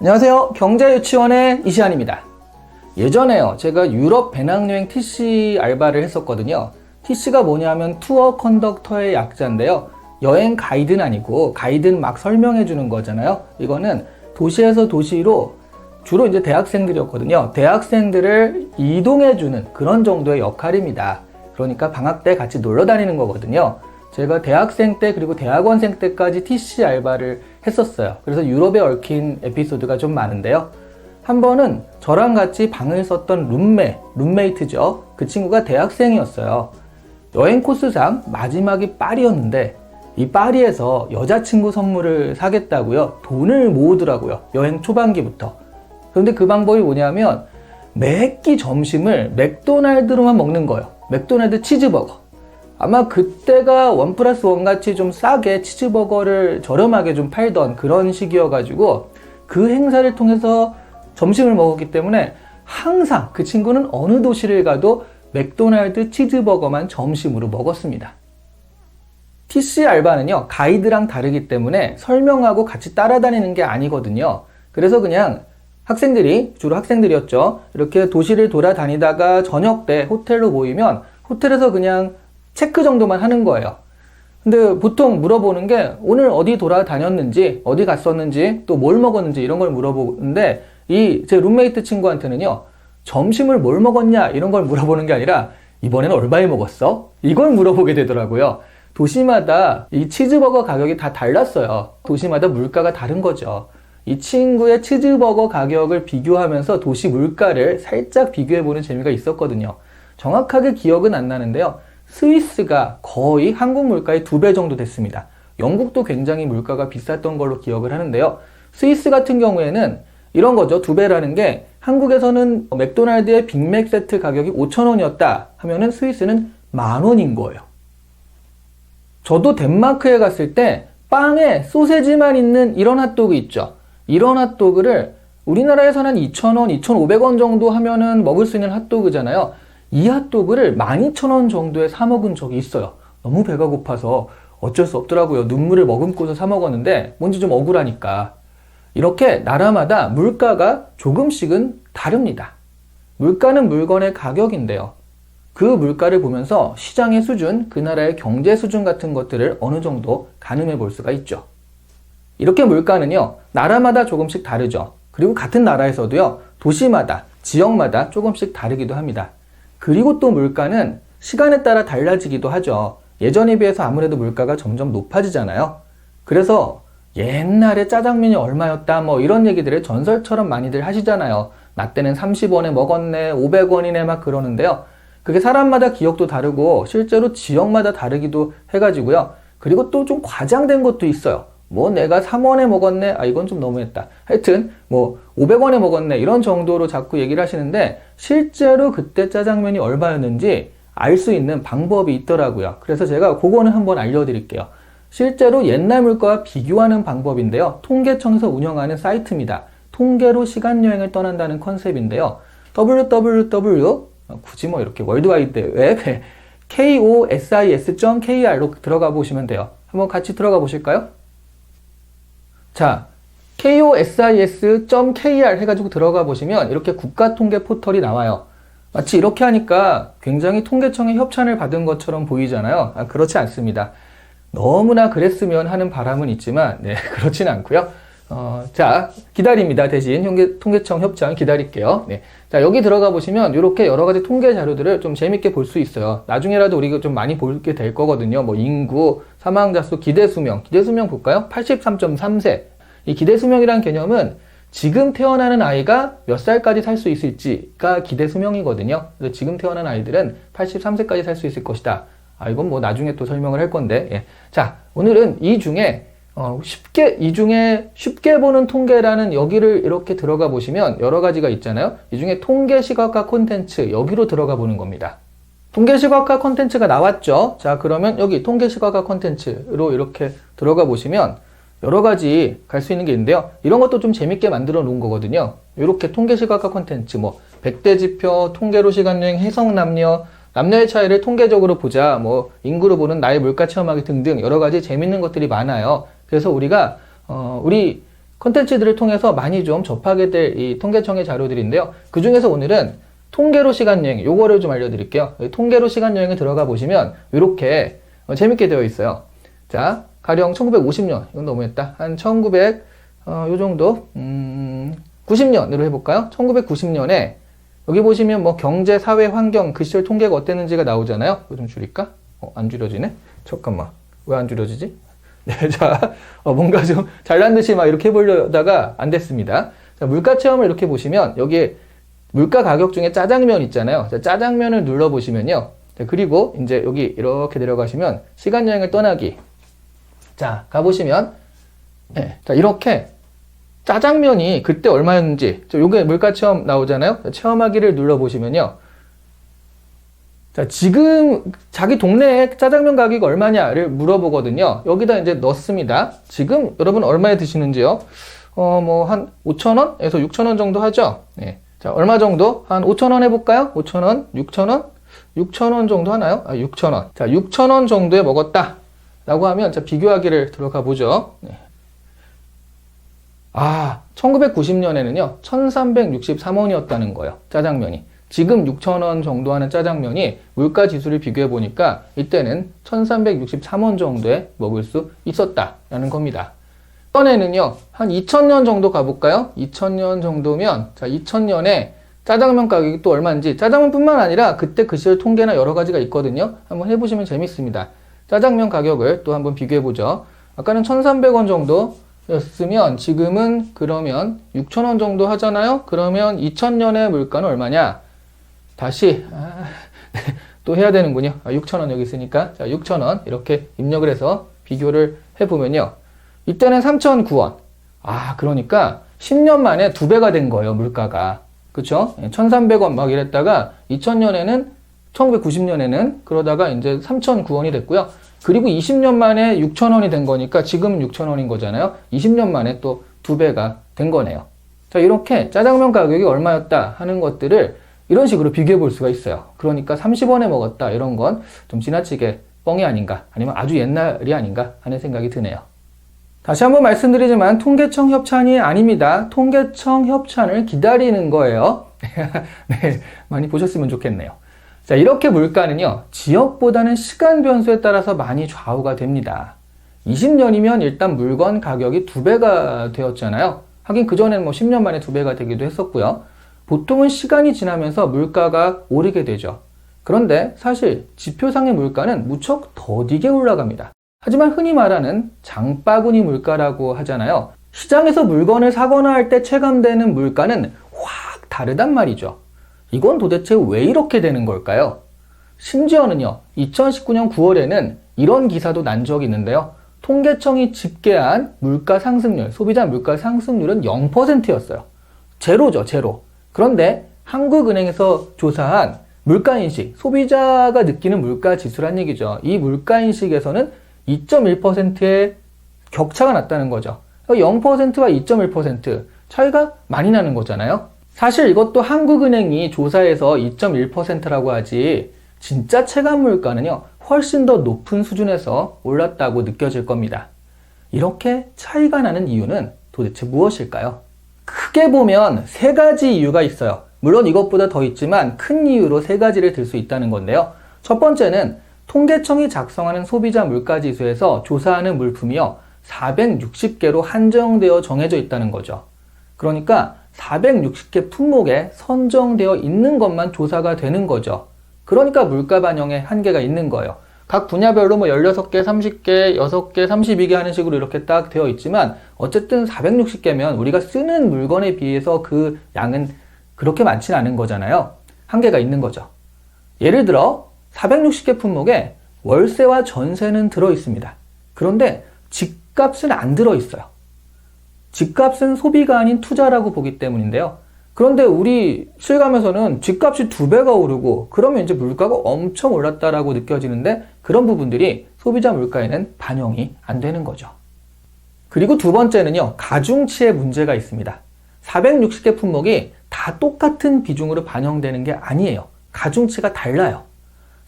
안녕하세요. 경제유치원의 이시안입니다. 예전에요, 제가 유럽 배낭여행 TC 알바를 했었거든요. TC가 뭐냐면 투어 컨덕터의 약자인데요. 여행 가이드는 아니고 가이드는 막 설명해 주는 거잖아요. 이거는 도시에서 도시로 주로 이제 대학생들이었거든요. 대학생들을 이동해 주는 그런 정도의 역할입니다. 그러니까 방학 때 같이 놀러 다니는 거거든요. 제가 대학생 때 그리고 대학원생 때까지 TC 알바를 했었어요. 그래서 유럽에 얽힌 에피소드가 좀 많은데요. 한 번은 저랑 같이 방을 썼던 룸메이트죠. 그 친구가 대학생이었어요. 여행 코스상 마지막이 파리였는데 이 파리에서 여자친구 선물을 사겠다고요. 돈을 모으더라고요. 여행 초반기부터. 그런데 그 방법이 뭐냐면 매끼 점심을 맥도날드로만 먹는 거예요. 맥도날드 치즈버거. 아마 그때가 1+1 같이 좀 싸게 치즈버거를 저렴하게 좀 팔던 그런 시기여가지고 그 행사를 통해서 점심을 먹었기 때문에 항상 그 친구는 어느 도시를 가도 맥도날드 치즈버거만 점심으로 먹었습니다. TC 알바는요, 가이드랑 다르기 때문에 설명하고 같이 따라다니는 게 아니거든요. 그래서 그냥 학생들이, 주로 학생들이었죠. 이렇게 도시를 돌아다니다가 저녁 때 호텔로 모이면 호텔에서 그냥 체크 정도만 하는 거예요. 근데 보통 물어보는 게 오늘 어디 돌아다녔는지, 어디 갔었는지, 또 뭘 먹었는지 이런 걸 물어보는데 이 제 룸메이트 친구한테는요, 점심을 뭘 먹었냐 이런 걸 물어보는 게 아니라 이번에는 얼마에 먹었어? 이걸 물어보게 되더라고요. 도시마다 이 치즈버거 가격이 다 달랐어요. 도시마다 물가가 다른 거죠. 이 친구의 치즈버거 가격을 비교하면서 도시 물가를 살짝 비교해보는 재미가 있었거든요. 정확하게 기억은 안 나는데요. 스위스가 거의 한국 물가의 2배 정도 됐습니다. 영국도 굉장히 물가가 비쌌던 걸로 기억을 하는데요. 스위스 같은 경우에는 이런 거죠. 2배라는 게 한국에서는 맥도날드의 빅맥 세트 가격이 5,000원이었다 하면은 스위스는 10,000원인 거예요. 저도 덴마크에 갔을 때 빵에 소세지만 있는 이런 핫도그 있죠. 이런 핫도그를 우리나라에서는 2,000원, 2,500원 정도 하면은 먹을 수 있는 핫도그잖아요. 이 핫도그를 12,000원 정도에 사 먹은 적이 있어요. 너무 배가 고파서 어쩔 수 없더라고요. 눈물을 머금고서 사 먹었는데 뭔지 좀 억울하니까. 이렇게 나라마다 물가가 조금씩은 다릅니다. 물가는 물건의 가격인데요. 그 물가를 보면서 시장의 수준, 그 나라의 경제 수준 같은 것들을 어느 정도 가늠해 볼 수가 있죠. 이렇게 물가는요, 나라마다 조금씩 다르죠. 그리고 같은 나라에서도요, 도시마다, 지역마다 조금씩 다르기도 합니다. 그리고 또 물가는 시간에 따라 달라지기도 하죠. 예전에 비해서 아무래도 물가가 점점 높아지잖아요. 그래서 옛날에 짜장면이 얼마였다 뭐 이런 얘기들을 전설처럼 많이들 하시잖아요. 나 때는 30원에 먹었네, 500원이네 막 그러는데요. 그게 사람마다 기억도 다르고 실제로 지역마다 다르기도 해가지고요. 그리고 또 좀 과장된 것도 있어요. 뭐 내가 3원에 먹었네, 아 이건 좀 너무했다. 하여튼 뭐 500원에 먹었네 이런 정도로 자꾸 얘기를 하시는데 실제로 그때 짜장면이 얼마였는지 알 수 있는 방법이 있더라고요. 그래서 제가 그거는 한번 알려드릴게요. 실제로 옛날 물가와 비교하는 방법인데요. 통계청에서 운영하는 사이트입니다. 통계로 시간여행을 떠난다는 컨셉인데요. www 굳이 뭐 이렇게 월드와이드 웹 kosis.kr로 들어가 보시면 돼요. 한번 같이 들어가 보실까요? 자, kosis.kr 해가지고 들어가 보시면 이렇게 국가통계 포털이 나와요. 마치 이렇게 하니까 굉장히 통계청의 협찬을 받은 것처럼 보이잖아요. 그렇지 않습니다. 너무나 그랬으면 하는 바람은 있지만 네, 그렇진 않고요. 자, 기다립니다. 대신 통계청 협찬 기다릴게요. 네. 자, 여기 들어가 보시면 이렇게 여러 가지 통계 자료들을 좀 재밌게 볼 수 있어요. 나중에라도 우리가 좀 많이 보게 될 거거든요. 뭐 인구, 사망자 수, 기대수명 볼까요? 83.3세. 이 기대수명이란 개념은 지금 태어나는 아이가 몇 살까지 살 수 있을지가 기대수명이거든요. 그래서 지금 태어난 아이들은 83세까지 살 수 있을 것이다. 이건 뭐 나중에 또 설명을 할 건데. 예. 자, 오늘은 이 중에 쉽게 보는 통계라는 여기를 이렇게 들어가 보시면 여러 가지가 있잖아요. 이 중에 통계 시각화 콘텐츠 여기로 들어가 보는 겁니다. 통계 시각화 콘텐츠가 나왔죠. 자, 그러면 여기 통계 시각화 콘텐츠로 이렇게 들어가 보시면 여러 가지 갈 수 있는 게 있는데요. 이런 것도 좀 재밌게 만들어 놓은 거거든요. 이렇게 통계 시각화 콘텐츠, 뭐 100대 지표, 통계로 시간여행, 해석 남녀, 남녀의 차이를 통계적으로 보자, 뭐 인구로 보는 나의 물가 체험하기 등등 여러 가지 재밌는 것들이 많아요. 그래서 우리가 우리 컨텐츠들을 통해서 많이 좀 접하게 될 이 통계청의 자료들인데요. 그 중에서 오늘은 통계로 시간여행, 요거를 좀 알려드릴게요. 통계로 시간여행에 들어가 보시면 이렇게 재밌게 되어 있어요. 자, 가령 1950년, 이건 너무했다. 한 1900, 요 정도, 90년으로 해볼까요? 1990년에 여기 보시면 뭐 경제, 사회, 환경, 그 시절 통계가 어땠는지가 나오잖아요. 이거 좀 줄일까? 안 줄여지네? 잠깐만. 왜 안 줄여지지? 네, 자, 뭔가 좀 잘난 듯이 막 이렇게 해보려다가 안 됐습니다. 자, 물가 체험을 이렇게 보시면 여기에 물가 가격 중에 짜장면 있잖아요. 자, 짜장면을 눌러보시면요. 자, 그리고 이제 여기 이렇게 내려가시면 시간여행을 떠나기. 자, 가보시면, 네, 자, 이렇게 짜장면이 그때 얼마였는지, 요게 물가 체험 나오잖아요. 자, 체험하기를 눌러보시면요. 자, 지금 자기 동네에 짜장면 가격이 얼마냐를 물어보거든요. 여기다 이제 넣습니다. 지금 여러분 얼마에 드시는지요? 뭐 한 5,000원에서 6,000원 정도 하죠. 네. 자, 얼마 정도? 한 5,000원 해볼까요? 5,000원? 6,000원? 6,000원 정도 하나요? 6,000원. 자, 6,000원 정도에 먹었다. 라고 하면, 자, 비교하기를 들어가 보죠. 네. 1990년에는요, 1,363원이었다는 거예요. 짜장면이. 지금 6,000원 정도 하는 짜장면이 물가 지수를 비교해 보니까 이때는 1,363원 정도에 먹을 수 있었다라는 겁니다. 이번에는요, 한 2000년 정도 가볼까요? 2000년 정도면, 자, 2000년에 짜장면 가격이 또 얼마인지, 짜장면뿐만 아니라 그때 그 시절 통계나 여러 가지가 있거든요. 한번 해보시면 재밌습니다. 짜장면 가격을 또 한번 비교해 보죠. 아까는 1,300원 정도였으면 지금은 그러면 6,000원 정도 하잖아요? 그러면 2000년의 물가는 얼마냐? 다시 또 해야 되는군요. 6,000원 여기 있으니까, 자, 6,000원 이렇게 입력을 해서 비교를 해보면요. 이때는 3,009원. 그러니까 10년 만에 2배가 된 거예요, 물가가. 그쵸? 1,300원 막 이랬다가 2000년에는 1990년에는 그러다가 이제 3,009원이 됐고요. 그리고 20년 만에 6,000원이 된 거니까 지금 6,000원인 거잖아요. 20년 만에 또 2배가 된 거네요. 자, 이렇게 짜장면 가격이 얼마였다 하는 것들을 이런 식으로 비교해 볼 수가 있어요. 그러니까 30원에 먹었다 이런 건 좀 지나치게 뻥이 아닌가, 아니면 아주 옛날이 아닌가 하는 생각이 드네요. 다시 한번 말씀드리지만 통계청 협찬이 아닙니다. 통계청 협찬을 기다리는 거예요. 네, 많이 보셨으면 좋겠네요. 자, 이렇게 물가는요, 지역보다는 시간 변수에 따라서 많이 좌우가 됩니다. 20년이면 일단 물건 가격이 2배가 되었잖아요. 하긴 그전에는 뭐 10년 만에 2배가 되기도 했었고요. 보통은 시간이 지나면서 물가가 오르게 되죠. 그런데 사실 지표상의 물가는 무척 더디게 올라갑니다. 하지만 흔히 말하는 장바구니 물가라고 하잖아요. 시장에서 물건을 사거나 할 때 체감되는 물가는 확 다르단 말이죠. 이건 도대체 왜 이렇게 되는 걸까요? 심지어는요, 2019년 9월에는 이런 기사도 난 적이 있는데요. 통계청이 집계한 물가 상승률, 소비자 물가 상승률은 0%였어요. 제로죠, 제로. 그런데 한국은행에서 조사한 물가인식, 소비자가 느끼는 물가 지수란 얘기죠. 이 물가인식에서는 2.1%의 격차가 났다는 거죠. 0%와 2.1% 차이가 많이 나는 거잖아요. 사실 이것도 한국은행이 조사해서 2.1%라고 하지 진짜 체감 물가는요, 훨씬 더 높은 수준에서 올랐다고 느껴질 겁니다. 이렇게 차이가 나는 이유는 도대체 무엇일까요? 크게 보면 3가지 이유가 있어요. 물론 이것보다 더 있지만 큰 이유로 3가지를 들 수 있다는 건데요. 첫 번째는 통계청이 작성하는 소비자 물가지수에서 조사하는 물품이요, 460개로 한정되어 정해져 있다는 거죠. 그러니까 460개 품목에 선정되어 있는 것만 조사가 되는 거죠. 그러니까 물가 반영에 한계가 있는 거예요. 각 분야별로 뭐 16개, 30개, 6개, 32개 하는 식으로 이렇게 딱 되어 있지만 어쨌든 460개면 우리가 쓰는 물건에 비해서 그 양은 그렇게 많지는 않은 거잖아요. 한계가 있는 거죠. 예를 들어 460개 품목에 월세와 전세는 들어 있습니다. 그런데 집값은 안 들어 있어요. 집값은 소비가 아닌 투자라고 보기 때문인데요. 그런데 우리 실감에서는 집값이 2배가 오르고 그러면 이제 물가가 엄청 올랐다라고 느껴지는데 그런 부분들이 소비자 물가에는 반영이 안 되는 거죠. 그리고 두 번째는요, 가중치의 문제가 있습니다. 460개 품목이 다 똑같은 비중으로 반영되는 게 아니에요. 가중치가 달라요.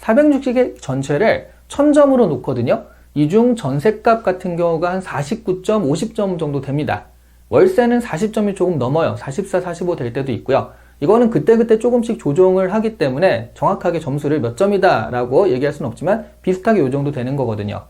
460개 전체를 1000점으로 놓거든요. 이 중 전세값 같은 경우가 한 49점, 50점 정도 됩니다. 월세는 40점이 조금 넘어요. 44, 45 될 때도 있고요. 이거는 그때그때 조금씩 조정을 하기 때문에 정확하게 점수를 몇 점이다 라고 얘기할 수는 없지만 비슷하게 이 정도 되는 거거든요.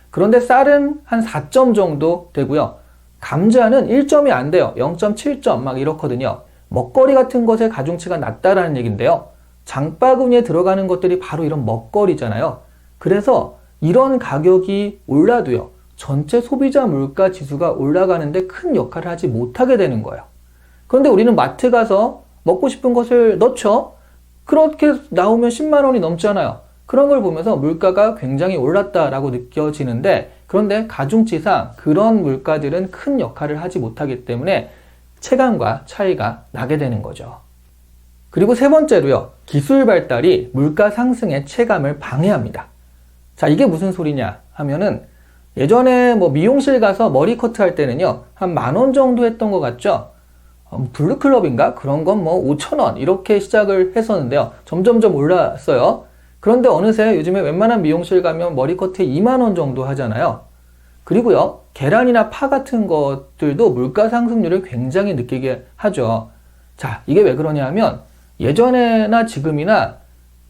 그런데 쌀은 한 4점 정도 되고요. 감자는 1점이 안 돼요. 0.7점 막 이렇거든요. 먹거리 같은 것의 가중치가 낮다라는 얘기인데요. 장바구니에 들어가는 것들이 바로 이런 먹거리잖아요. 그래서 이런 가격이 올라도요. 전체 소비자 물가 지수가 올라가는데 큰 역할을 하지 못하게 되는 거예요. 그런데 우리는 마트 가서 먹고 싶은 것을 넣죠. 그렇게 나오면 10만 원이 넘잖아요. 그런 걸 보면서 물가가 굉장히 올랐다라고 느껴지는데, 그런데 가중치상 그런 물가들은 큰 역할을 하지 못하기 때문에 체감과 차이가 나게 되는 거죠. 그리고 세 번째로요. 기술 발달이 물가 상승의 체감을 방해합니다. 자, 이게 무슨 소리냐 하면은 예전에 뭐 미용실 가서 머리 커트 할 때는요. 한 10,000원 정도 했던 것 같죠? 블루클럽인가? 그런 건 뭐 5,000원 이렇게 시작을 했었는데요. 점점점 올랐어요. 그런데 어느새 요즘에 웬만한 미용실 가면 머리 커트에 20,000원 정도 하잖아요. 그리고요. 계란이나 파 같은 것들도 물가 상승률을 굉장히 느끼게 하죠. 자, 이게 왜 그러냐 하면 예전에나 지금이나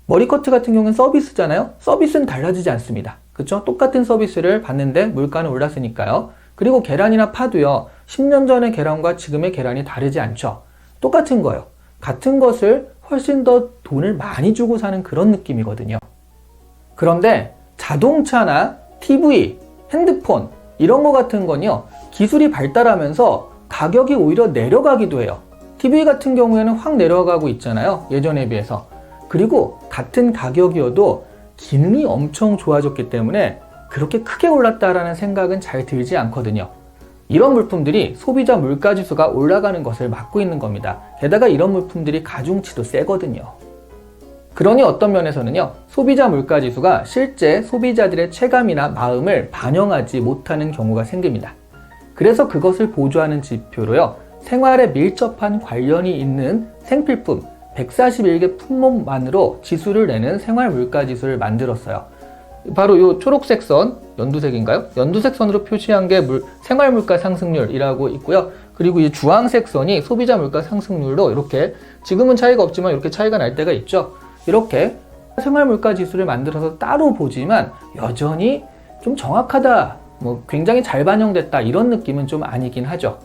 머리 커트 같은 경우는 서비스잖아요. 서비스는 달라지지 않습니다. 그렇죠? 똑같은 서비스를 받는데 물가는 올랐으니까요. 그리고 계란이나 파도요. 10년 전의 계란과 지금의 계란이 다르지 않죠. 똑같은 거예요. 같은 것을 훨씬 더 돈을 많이 주고 사는 그런 느낌이거든요. 그런데 자동차나 TV, 핸드폰 이런 거 같은 건요. 기술이 발달하면서 가격이 오히려 내려가기도 해요. TV 같은 경우에는 확 내려가고 있잖아요. 예전에 비해서. 그리고 같은 가격이어도 기능이 엄청 좋아졌기 때문에 그렇게 크게 올랐다라는 생각은 잘 들지 않거든요. 이런 물품들이 소비자 물가지수가 올라가는 것을 막고 있는 겁니다. 게다가 이런 물품들이 가중치도 세거든요. 그러니 어떤 면에서는요, 소비자 물가지수가 실제 소비자들의 체감이나 마음을 반영하지 못하는 경우가 생깁니다. 그래서 그것을 보조하는 지표로요, 생활에 밀접한 관련이 있는 생필품 141개 품목만으로 지수를 내는 생활 물가지수를 만들었어요. 바로 이 초록색 선, 연두색인가요? 연두색 선으로 표시한 게 생활 물가 상승률이라고 있고요. 그리고 이 주황색 선이 소비자 물가 상승률로 이렇게, 지금은 차이가 없지만 이렇게 차이가 날 때가 있죠. 이렇게 생활 물가 지수를 만들어서 따로 보지만 여전히 좀 정확하다, 뭐 굉장히 잘 반영됐다 이런 느낌은 좀 아니긴 하죠.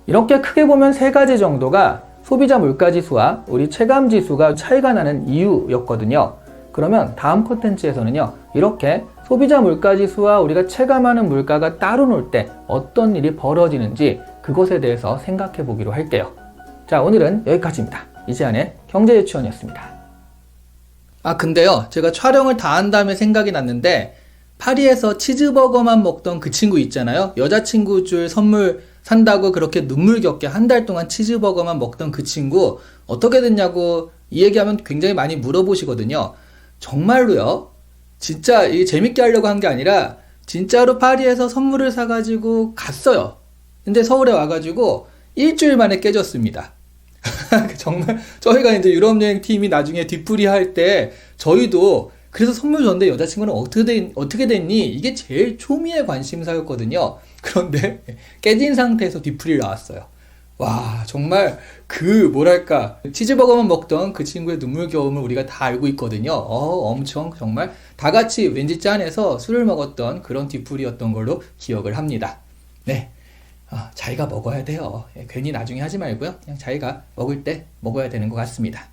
이렇게 크게 보면 세 가지 정도가 소비자 물가지수와 우리 체감지수가 차이가 나는 이유였거든요. 그러면 다음 콘텐츠에서는요, 이렇게 소비자 물가지수와 우리가 체감하는 물가가 따로 놀 때 어떤 일이 벌어지는지 그것에 대해서 생각해 보기로 할게요. 자, 오늘은 여기까지입니다. 이재한의 경제유치원이었습니다. 근데요, 제가 촬영을 다 한 다음에 생각이 났는데, 파리에서 치즈버거만 먹던 그 친구 있잖아요. 여자친구 줄 선물 산다고 그렇게 눈물겹게 한 달 동안 치즈버거만 먹던 그 친구 어떻게 됐냐고 이 얘기하면 굉장히 많이 물어보시거든요. 정말로요? 진짜 이게 재밌게 하려고 한 게 아니라 진짜로 파리에서 선물을 사가지고 갔어요. 근데 서울에 와가지고 일주일 만에 깨졌습니다. 정말 저희가 이제 유럽 여행 팀이 나중에 뒤풀이 할 때 저희도 그래서 선물 줬는데 여자친구는 어떻게 됐니? 이게 제일 초미의 관심사였거든요. 그런데 깨진 상태에서 뒤풀이를 나왔어요. 와, 정말 뭐랄까, 치즈버거만 먹던 그 친구의 눈물겨움을 우리가 다 알고 있거든요. 엄청 정말 다 같이 왠지 짠해서 술을 먹었던 그런 뒤풀이였던 걸로 기억을 합니다. 네. 자기가 먹어야 돼요. 괜히 나중에 하지 말고요. 그냥 자기가 먹을 때 먹어야 되는 것 같습니다.